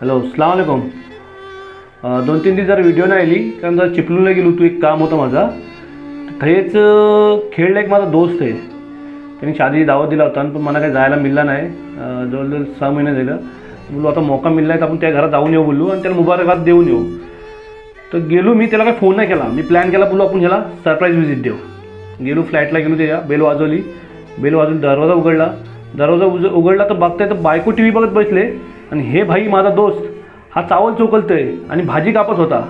Hello अस्सलाम वालेकुम. 2-3 दिवस जरा व्हिडिओ नाही आली कारण जरा चिपळूणला गेलो होतो. एक काम होतं माझा. थेच खेळला एक माझा दोस्त आहे. त्यांनी शादी दावत दिला होता पण मला काही जायला मिळालं नाही. जवळजवळ 6 महिने झालं. बोलू आता मौका मिळला आहे तर आपण त्या घरात जाऊन येऊ बोलू आणि त्याला मुबारकबाद देऊन येऊ. तर गेलो मी. त्याला काही फोन नाही केला. मी प्लॅन केला बोलू आपण ह्याला सरप्राईज व्हिजिट देऊ. गेलो फ्लॅटला गेलो. त्याच्या बेल वाजवली. दरवाजा उघडला. दरवाजा उघडला तर बघताय तर बायको टी व्ही बघत बसले आणि हे भाई माझा दोस्त हा चावल चोकलतोय आणि भाजी कापत होता.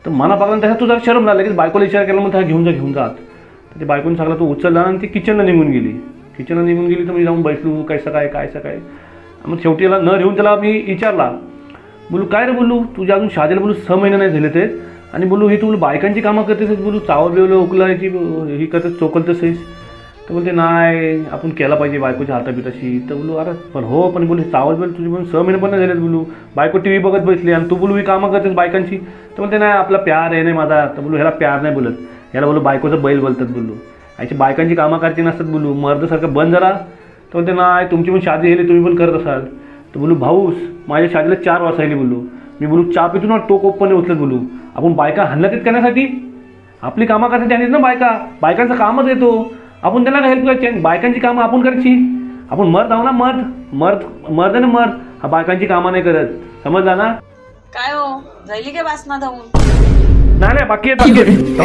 तर मला बघला त्याचा तू जरा शरम झाला की बायकोला इशारा केला मग त्या घेऊन जात. तर ते बायकोने सांगला तू उचलला आणि ती किचनला निघून गेली. तर मी जाऊन बसलो काय सकाळी मग शेवटी याला न घेऊन त्याला मी विचारला बोलू काय रे बोलू तुझ्या अजून शादीला बोलू 6 महिने नाही झाले ते आणि बोलू ही तू बोलू बायकांची कामं करतेस बोलू चावल बिवलं उकलायची ही करतेस चोकलतेस. तर बोलते नाही आपण केला पाहिजे बायकोच्या हाताबिताशी. तर बोलू अरे पण हो पण बोलू चावल बिल तुझी बोलून 6 महिने पण नाही झालेत बोलू बायको टी व्ही बघत बसली आणि तू बोलू ही कामं करतेस बायकांची. तर बोलते नाही आपला प्यार आहे नाही माझा. तर बोलू ह्याला प्यार नाही बोलत ह्याला बोलू बायकोचं बैल बोलतात बोलू याची बायकांची कामं करायची नसतात बोलू मर्दसारखं बंद जरा. तर बोलते नाही तुमची पण शादी झाली तुम्ही पण करत असाल. तर बोलू भाऊस माझ्या शादीला 4 वर्ष आली बोलू मी बोलू चहा पितो ना टोक ओपने उचलत बोलू आपण बायका हल्ल्यात करण्यासाठी आपली कामं करायची आहेत ना बायकांचं कामच येतो आपण त्यांना हेल्प करायची. बायकांची कामं आपण करायची. आपण मर्द आहो ना मर्द ना मर्द हा बायकांची कामं नाही करत समजला ना. काय हो जायली काय वासना धावून नाही बाकी लगेच